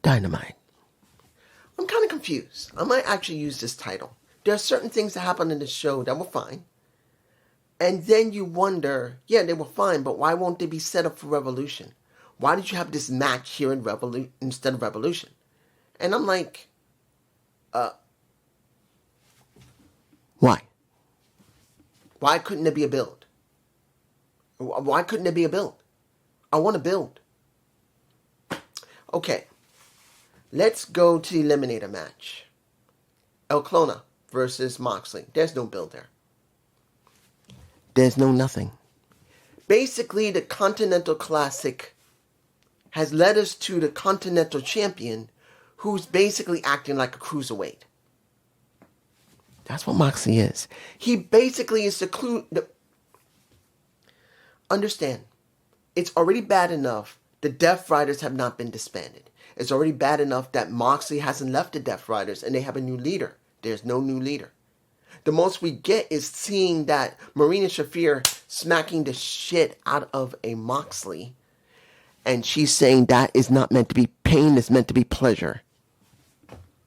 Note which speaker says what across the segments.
Speaker 1: Dynamite. I'm kind of confused. I might actually use this title. There are certain things that happen in the show that were fine. And then you wonder, yeah, they were fine, but why won't they be set up for Revolution? Why did you have this match here in instead of Revolution? And I'm like, why? Why couldn't there be a build? Why couldn't there be a build? I want to build. Okay, let's go to the Eliminator match. El Clona versus Moxley. There's no build there. There's no nothing. Basically, the Continental Classic has led us to the Continental Champion, who's basically acting like a cruiserweight. That's what Moxley is. He basically is Understand, it's already bad enough the Death Riders have not been disbanded. It's already bad enough that Moxley hasn't left the Death Riders and they have a new leader. There's no new leader. The most we get is seeing that Marina Shafir smacking the shit out of a Moxley. And she's saying that is not meant to be pain, it's meant to be pleasure.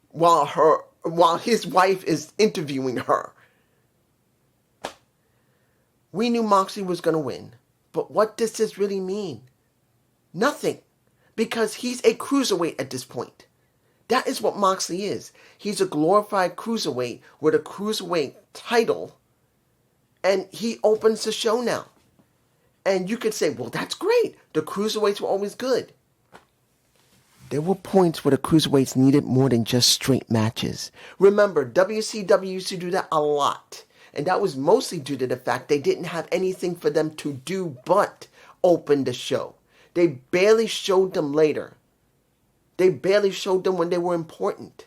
Speaker 1: While his wife is interviewing her. We knew Moxley was going to win. But what does this really mean? Nothing. Because he's a cruiserweight at this point. That is what Moxley is. He's a glorified cruiserweight with a cruiserweight title. And he opens the show now. And you could say, well, that's great. The cruiserweights were always good. There were points where the cruiserweights needed more than just straight matches. Remember, WCW used to do that a lot. And that was mostly due to the fact they didn't have anything for them to do but open the show. They barely showed them later. They barely showed them when they were important.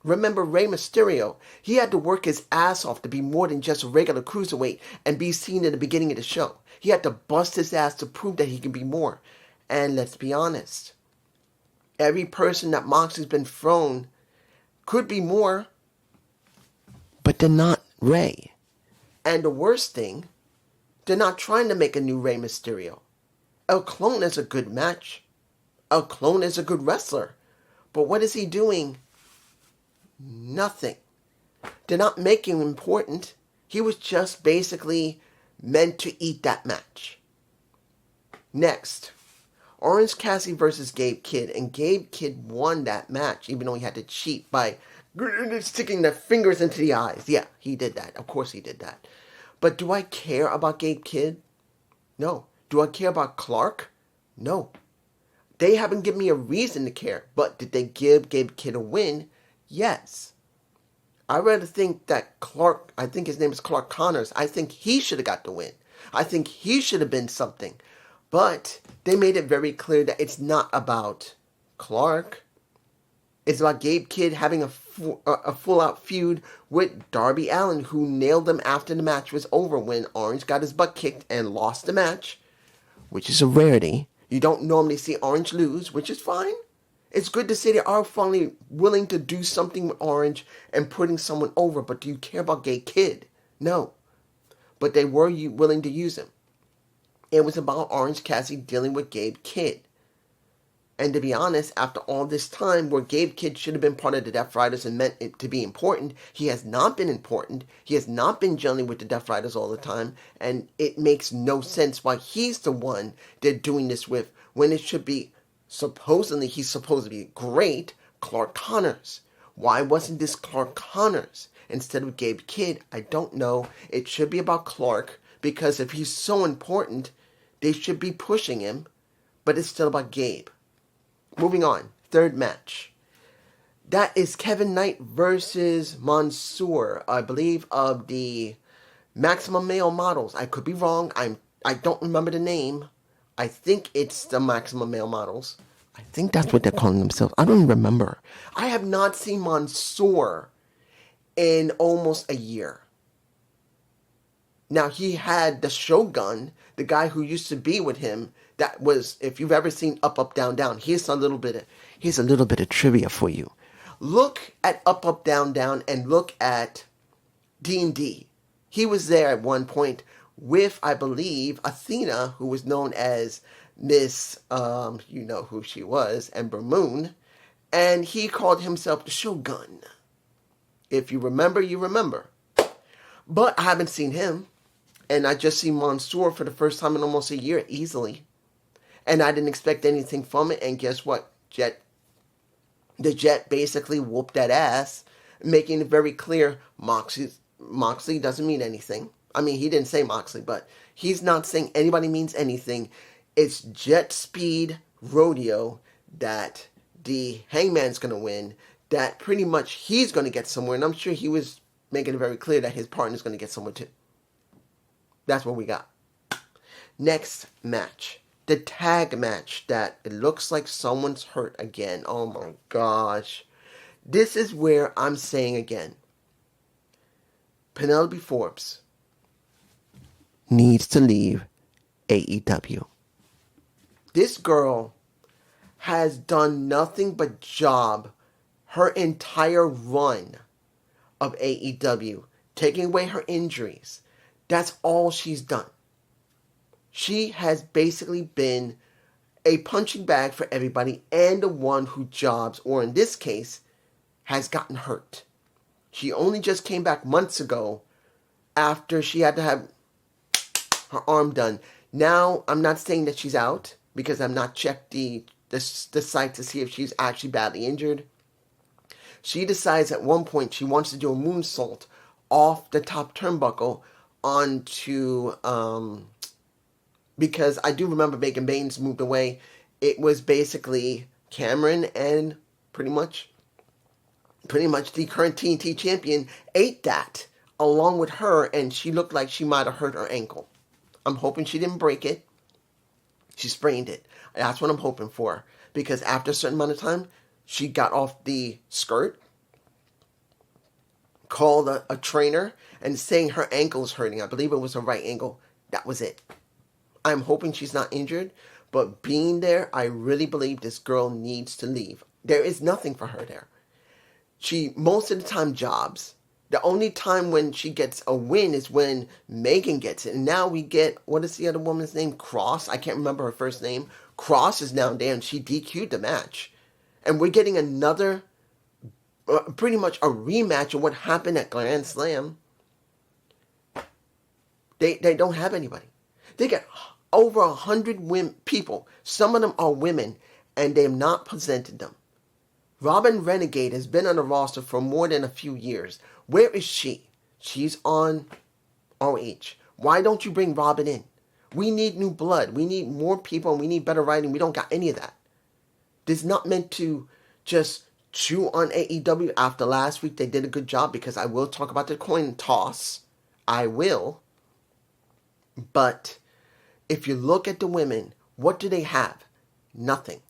Speaker 1: Remember Rey Mysterio? He had to work his ass off to be more than just a regular cruiserweight and be seen in the beginning of the show. He had to bust his ass to prove that he can be more. And let's be honest. Every person that Moxley's been thrown could be more. But they're not Rey. And the worst thing, they're not trying to make a new Rey Mysterio. El Clone is a good match. El Clone is a good wrestler. But what is he doing? Nothing. They're not making him important. He was just basically meant to eat that match. Next, Orange Cassidy versus Gabe Kidd. And Gabe Kidd won that match, even though he had to cheat by sticking their fingers into the eyes. Yeah, he did that. Of course he did that. But do I care about Gabe Kidd? No. Do I care about Clark? No. They haven't given me a reason to care. But did they give Gabe Kidd a win? Yes. I rather think that Clark, I think his name is Clark Connors, I think he should have got the win. I think he should have been something. But they made it very clear that it's not about Clark. It's about Gabe Kidd having a full-out feud with Darby Allin, who nailed him after the match was over when Orange got his butt kicked and lost the match, which is a rarity. You don't normally see Orange lose, which is fine. It's good to see they are finally willing to do something with Orange and putting someone over, but do you care about Gabe Kidd? No. But they were willing to use him. It was about Orange Cassidy dealing with Gabe Kidd. And to be honest, after all this time where Gabe Kidd should have been part of the Death Riders and meant it to be important, he has not been important. He has not been gelling with the Death Riders all the time. And it makes no sense why he's the one they're doing this with when it should be, supposedly he's supposed to be great, Clark Connors. Why wasn't this Clark Connors instead of Gabe Kidd? I don't know. It should be about Clark because if he's so important, they should be pushing him. But it's still about Gabe. Moving on, third match. That is Kevin Knight versus Mansoor, I believe, of the Maximum Male Models. I could be wrong. I don't remember the name. I think it's the Maximum Male Models. I think that's what they're calling themselves. I don't remember. I have not seen Mansoor in almost a year. Now, he had the Shogun, the guy who used to be with him. That was, if you've ever seen Up, Up, Down, Down, here's a little bit of trivia for you. Look at Up, Up, Down, Down, and look at D&D. He was there at one point with, I believe, Athena, who was known as Miss, you know who she was, Ember Moon, and he called himself the Shogun. If you remember, you remember. But I haven't seen him, and I just see Mansoor for the first time in almost a year, easily. And I didn't expect anything from it, and guess what? The Jet basically whooped that ass, making it very clear Moxley doesn't mean anything. I mean, he didn't say Moxley, but he's not saying anybody means anything. It's Jet Speed Rodeo that the Hangman's going to win, that pretty much he's going to get somewhere, and I'm sure he was making it very clear that his partner's going to get somewhere too. That's what we got. Next match. The tag match that it looks like someone's hurt again. Oh my gosh. This is where I'm saying again. Penelope Forbes needs to leave AEW. This girl has done nothing but job her entire run of AEW, taking away her injuries. That's all she's done. She has basically been a punching bag for everybody and the one who jobs, or in this case, has gotten hurt. She only just came back months ago after she had to have her arm done. Now, I'm not saying that she's out because I've not checked the site to see if she's actually badly injured. She decides at one point she wants to do a moonsault off the top turnbuckle onto, because I do remember Megan Baines moved away. It was basically Cameron and pretty much the current TNT champion ate that along with her, and she looked like she might have hurt her ankle. I'm hoping she didn't break it. She sprained it. That's what I'm hoping for, because after a certain amount of time, she got off the skirt, called a trainer, and saying her ankle is hurting. I believe it was her right ankle. That was it. I'm hoping she's not injured, but being there, I really believe this girl needs to leave. There is nothing for her there. She, most of the time, jobs. The only time when she gets a win is when Megan gets it. And now we get, what is the other woman's name? Cross? I can't remember her first name. Cross is now there, and she DQ'd the match. And we're getting another, pretty much a rematch of what happened at Grand Slam. They don't have anybody. They got over 100 people. Some of them are women, and they have not presented them. Robin Renegade has been on the roster for more than a few years. Where is she? She's on ROH. Why don't you bring Robin in? We need new blood. We need more people, and we need better writing. We don't got any of that. This is not meant to just chew on AEW. After last week, they did a good job, because I will talk about the coin toss. I will. But if you look at the women, what do they have? Nothing.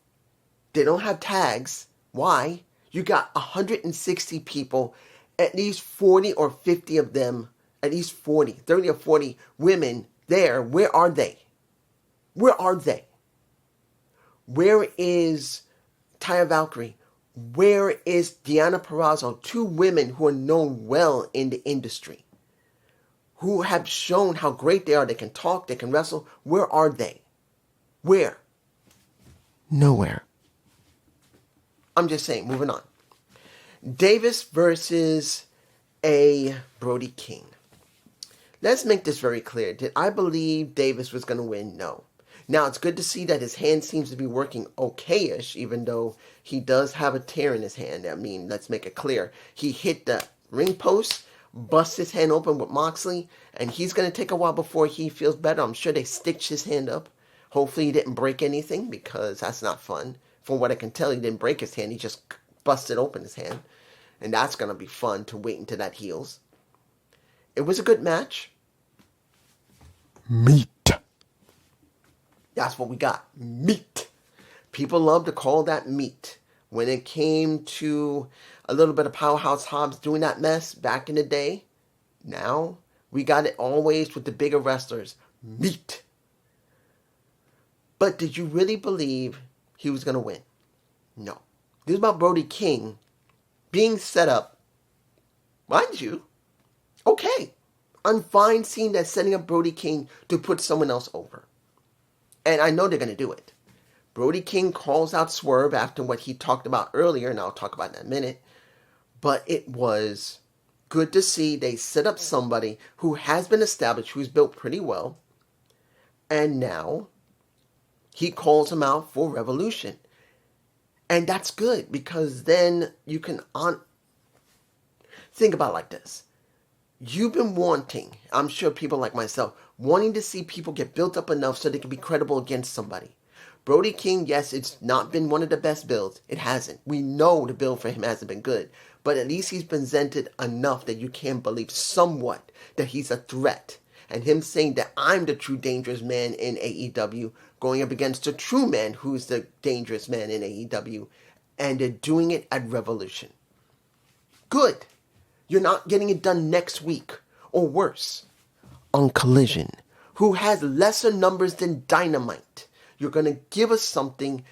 Speaker 1: They don't have tags. Why? You got 160 people, at least 40 or 50 of them, at least 40, 30 or 40 women there. Where are they? Where are they? Where is Taya Valkyrie? Where is Deonna Purrazzo? Two women who are known well in the industry, who have shown how great they are. They can talk, they can wrestle. Where are they? Where? Nowhere. I'm just saying, moving on. Davis versus a Brody King. Let's make this very clear. Did I believe Davis was going to win? No. Now, it's good to see that his hand seems to be working okay-ish, even though he does have a tear in his hand. I mean, let's make it clear. He hit the ring post, bust his hand open with Moxley, and he's going to take a while before he feels better. I'm sure they stitched his hand up. Hopefully he didn't break anything, because that's not fun. From what I can tell, he didn't break his hand. He just busted open his hand. And that's going to be fun to wait until that heals. It was a good match. Meat. That's what we got. Meat. People love to call that meat. When it came to a little bit of Powerhouse Hobbs doing that mess back in the day, now we got it always with the bigger wrestlers. Meat. But did you really believe he was going to win? No. This is about Brody King being set up. Mind you, okay, I'm fine seeing that, setting up Brody King to put someone else over. And I know they're going to do it. Brody King calls out Swerve after what he talked about earlier, and I'll talk about in a minute. But it was good to see they set up somebody who has been established, who's built pretty well. And now he calls him out for Revolution. And that's good because then you can think about it like this. You've been wanting, I'm sure people like myself, wanting to see people get built up enough so they can be credible against somebody. Brody King, yes, it's not been one of the best builds. It hasn't. We know the build for him hasn't been good. But at least he's presented enough that you can believe somewhat that he's a threat. And him saying that I'm the true dangerous man in AEW, going up against the true man who's the dangerous man in AEW. And they're doing it at Revolution. Good. You're not getting it done next week, or worse, on Collision, who has lesser numbers than Dynamite. You're going to give us something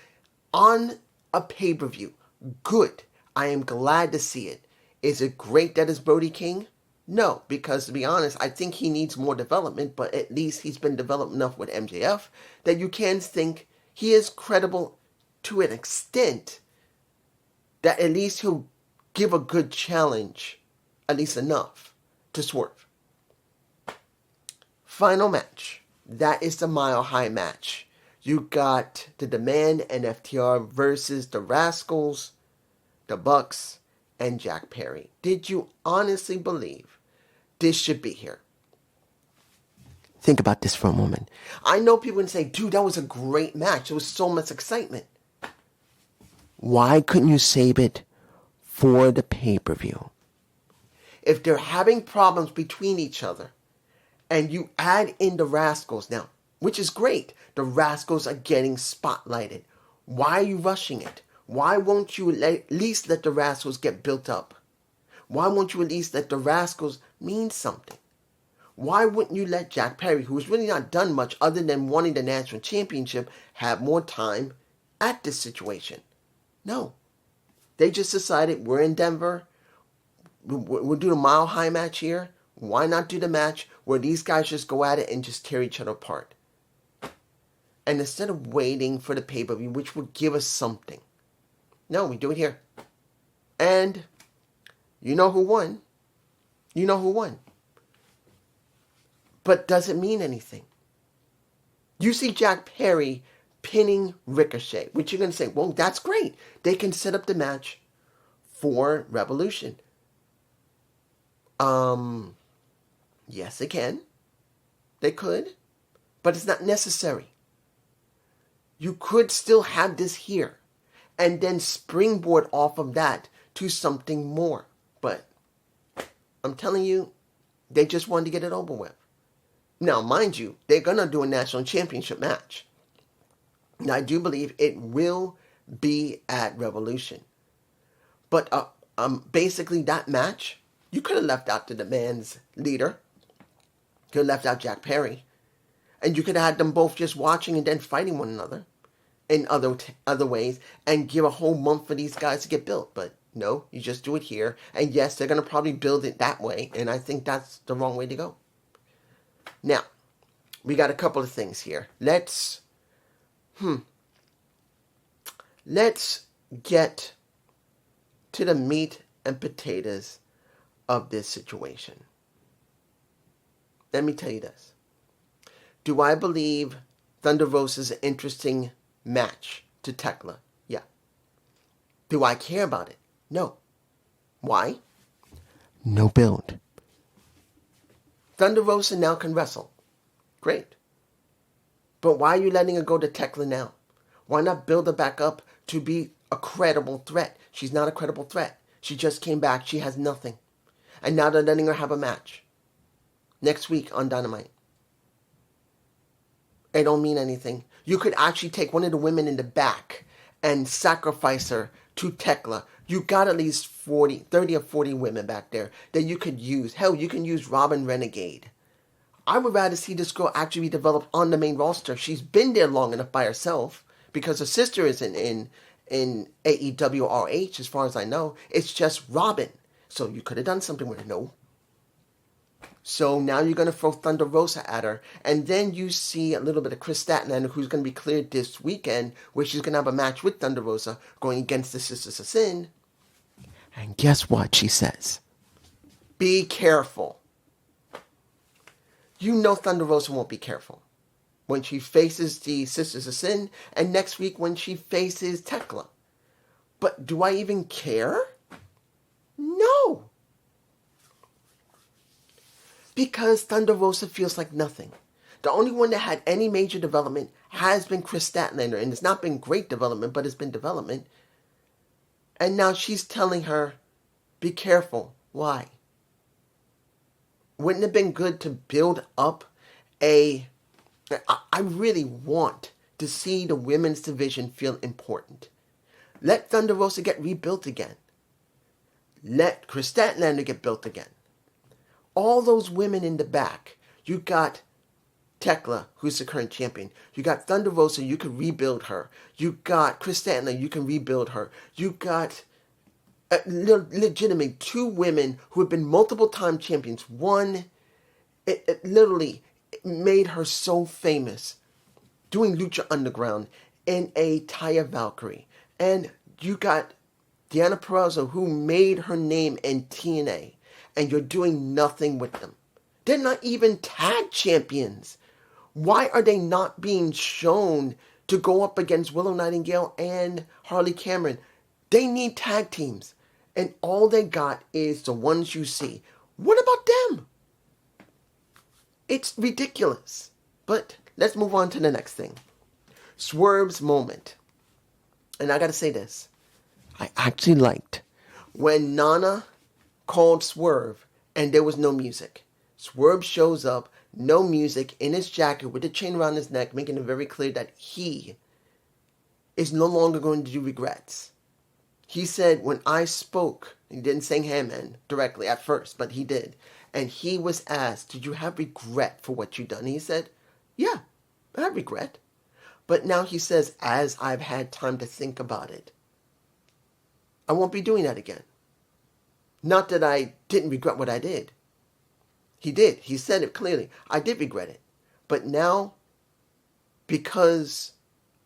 Speaker 1: on a pay-per-view. Good. I am glad to see it. Is it great that it's Brody King? No, because to be honest, I think he needs more development, but at least he's been developed enough with MJF that you can think he is credible to an extent that at least he'll give a good challenge, at least enough, to Swerve. Final match. That is the Mile High match. You got the Demand and FTR versus the Rascals, the Bucks, and Jack Perry. Did you honestly believe this should be here? Think about this for a moment. I know people can say, dude, that was a great match. There was so much excitement. Why couldn't you save it for the pay-per-view? If they're having problems between each other, and you add in the Rascals now, which is great. The Rascals are getting spotlighted. Why are you rushing it? Why won't you at least let the Rascals get built up? Why won't you at least let the Rascals mean something? Why wouldn't you let Jack Perry, who's really not done much other than wanting the national championship, have more time at this situation? No. They just decided we're in Denver. We'll do the Mile High match here. Why not do the match where these guys just go at it and just tear each other apart? And instead of waiting for the pay-per-view, which would give us something. No, we do it here. And you know who won. You know who won. But does it mean anything? You see Jack Perry pinning Ricochet, which you're going to say, well, that's great. They can set up the match for Revolution. Yes, they can. They could. But it's not necessary. You could still have this here and then springboard off of that to something more. But I'm telling you, they just wanted to get it over with. Now, mind you, they're going to do a national championship match. Now, I do believe it will be at Revolution. But basically that match, you could have left out the Demand's leader. You could have left out Jack Perry. And you could have had them both just watching and then fighting one another in other ways and give a whole month for these guys to get built. But no, you just do it here. And yes, they're going to probably build it that way. And I think that's the wrong way to go. Now, we got a couple of things here. Let's get to the meat and potatoes of this situation. Let me tell you this. Do I believe Thunder Rosa is an interesting match to Tekla? Yeah. Do I care about it? No. Why? No build. Thunder Rosa now can wrestle. Great. But why are you letting her go to Tekla now? Why not build her back up to be a credible threat? She's not a credible threat. She just came back. She has nothing. And now they're letting her have a match. Next week on Dynamite. It don't mean anything. You could actually take one of the women in the back and sacrifice her to Tekla. You got at least 30 or 40 women back there that you could use. Hell, you can use Robin Renegade. I would rather see this girl actually be developed on the main roster. She's been there long enough by herself because her sister isn't in AEW RH as far as I know. It's just Robin. So you could have done something with her. No. So now you're going to throw Thunder Rosa at her. And then you see a little bit of Chris Statlander, who's going to be cleared this weekend, where she's going to have a match with Thunder Rosa going against the Sisters of Sin. And guess what she says? Be careful. You know Thunder Rosa won't be careful when she faces the Sisters of Sin, and next week when she faces Tekla. But do I even care? No. Because Thunder Rosa feels like nothing. The only one that had any major development has been Chris Statlander, and it's not been great development, but it's been development. And now she's telling her, be careful. Why? Wouldn't it have been good to build up I really want to see the women's division feel important. Let Thunder Rosa get rebuilt again. Let Chris Statlander get built again. All those women in the back. You got Tekla, who's the current champion. You got Thunder Rosa, you can rebuild her. You got Chris Statlander, you can rebuild her. You got legitimately two women who have been multiple time champions. One, it literally made her so famous doing Lucha Underground in a Taya Valkyrie. And you got Deonna Purrazzo, who made her name in TNA. And you're doing nothing with them. They're not even tag champions. Why are they not being shown to go up against Willow Nightingale and Harley Cameron? They need tag teams. And all they got is the ones you see. What about them? It's ridiculous. But let's move on to the next thing. Swerve's moment. And I gotta say this. I actually liked when Nana called Swerve and there was no music. Swerve shows up, no music, in his jacket with the chain around his neck, making it very clear that he is no longer going to do regrets. He said, when I spoke, he didn't say Hammond directly at first, but he did. And he was asked, did you have regret for what you've done? And he said, yeah, I have regret. But now he says, as I've had time to think about it, I won't be doing that again. Not that I didn't regret what I did. He did. He said it clearly. I did regret it. But now, because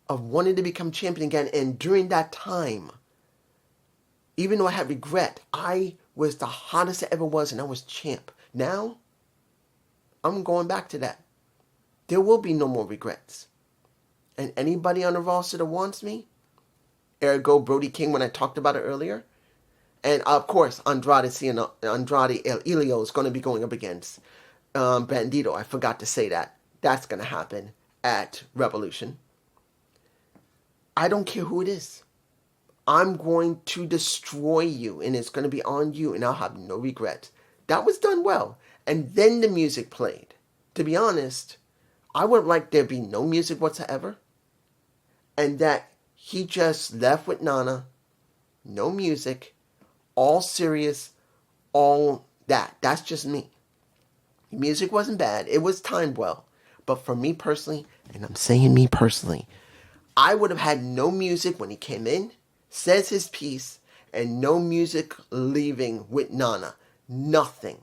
Speaker 1: of wanting to become champion again, and during that time, even though I had regret, I was the hottest I ever was, and I was champ. Now, I'm going back to that. There will be no more regrets. And anybody on the roster that wants me, ergo Brody King when I talked about it earlier, and of course Andrade El Elio is going to be going up against Bandito. I forgot to say that. That's going to happen at Revolution. I don't care who it is. I'm going to destroy you, and it's going to be on you, and I'll have no regrets. That was done well. And then the music played. To be honest, I would like there be no music whatsoever, and that he just left with Nana, no music, all serious, all that. That's just me. The music wasn't bad. It was timed well. But for me personally, and I'm saying me personally, I would have had no music when he came in, says his piece, and no music leaving with Nana. Nothing.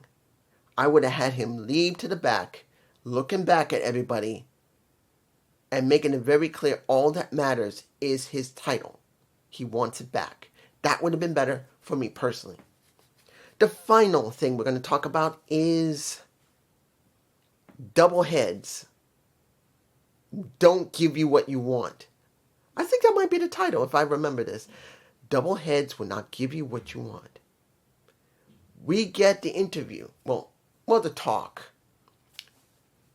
Speaker 1: I would have had him leave to the back, looking back at everybody, and making it very clear all that matters is his title. He wants it back. That would have been better for me personally. The final thing we're going to talk about is double heads don't give you what you want. I think that might be the title if I remember this. Double heads will not give you what you want. We get the interview, well, the talk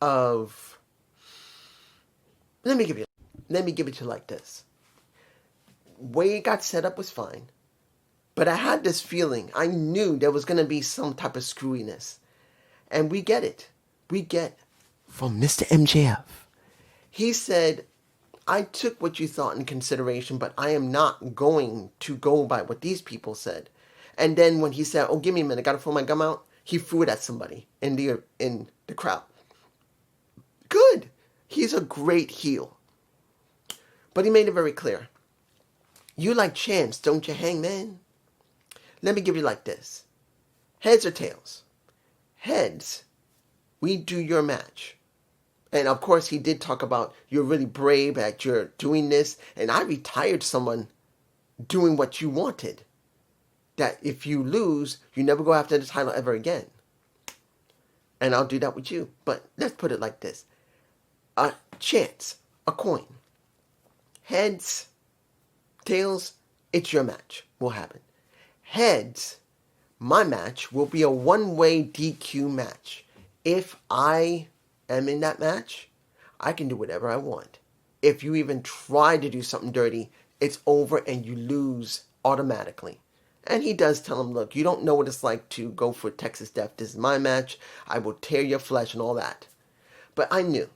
Speaker 1: of, let me give it to you like this. Way it got set up was fine, but I had this feeling, I knew there was going to be some type of screwiness. And we get it. We get from Mr. MJF. He said, I took what you thought in consideration, but I am not going to go by what these people said. And then when he said, oh, give me a minute, I got to throw my gum out, he threw it at somebody in the crowd. Good. He's a great heel. But he made it very clear. You like Chance, don't you, Hangman? Let me give you like this. Heads or tails? Heads. We do your match. And of course, he did talk about you're really brave that you're doing this. And I retired someone doing what you wanted. That if you lose, you never go after the title ever again. And I'll do that with you. But let's put it like this. A chance, a coin. Heads, tails, it's your match. Will happen. Heads, my match will be a one-way DQ match. If I am in that match, I can do whatever I want. If you even try to do something dirty, it's over and you lose automatically. And he does tell him, look, you don't know what it's like to go for Texas Death. This is my match. I will tear your flesh and all that. But I knew.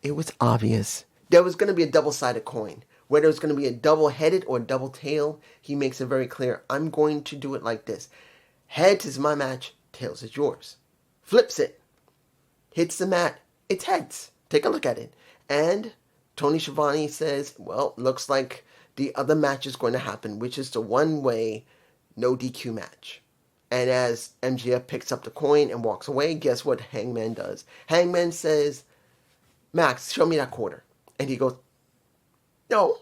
Speaker 1: It was obvious. There was going to be a double-sided coin. Whether it's going to be a double-headed or double tail, he makes it very clear. I'm going to do it like this. Heads is my match. Tails is yours. Flips it. Hits the mat. It's heads. Take a look at it. And Tony Schiavone says, well, looks like the other match is going to happen, which is the one-way, no DQ match. And as MJF picks up the coin and walks away, guess what Hangman does? Hangman says, Max, show me that quarter. And he goes, no,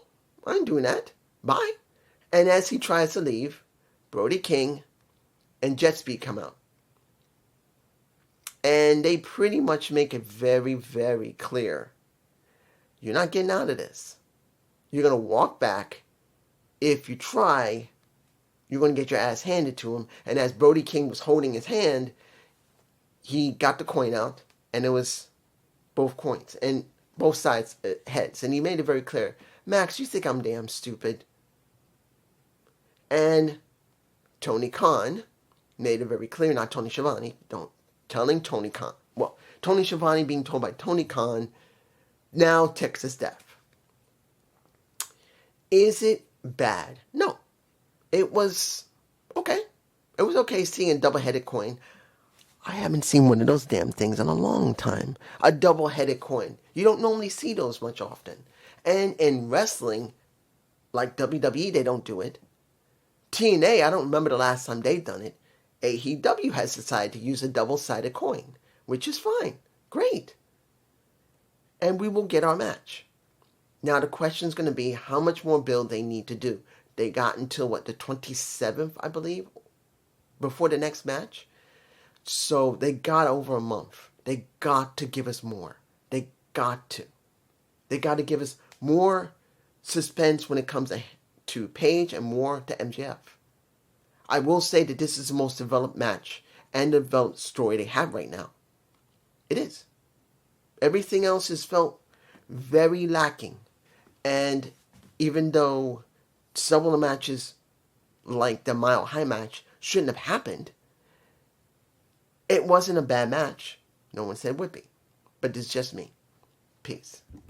Speaker 1: I ain't doing that. Bye. And as he tries to leave, Brody King and Jet Speed come out. And they pretty much make it very, very clear. You're not getting out of this. You're going to walk back. If you try, you're going to get your ass handed to him. And as Brody King was holding his hand, he got the coin out. And it was both coins. And both sides heads. And he made it very clear. Max, you think I'm damn stupid. And Tony Khan made it very clear. Not Tony Schiavone. Telling Tony Khan. Well, Tony Schiavone being told by Tony Khan, now Texas Death. Is it bad? No. It was okay. It was okay seeing a double-headed coin. I haven't seen one of those damn things in a long time. A double-headed coin. You don't normally see those much often. And in wrestling, like WWE, they don't do it. TNA, I don't remember the last time they've done it. AEW has decided to use a double-sided coin, which is fine. Great. And we will get our match. Now the question is going to be how much more build they need to do. They got until, the 27th, I believe, before the next match. So they got over a month. They got to give us more. They got to. They got to give us more suspense when it comes to Paige and more to MJF. I will say that this is the most developed match and developed story they have right now. It is. Everything else has felt very lacking. And even though several of the matches, like the Mile High match, shouldn't have happened, it wasn't a bad match. No one said it would be. But it's just me. Peace.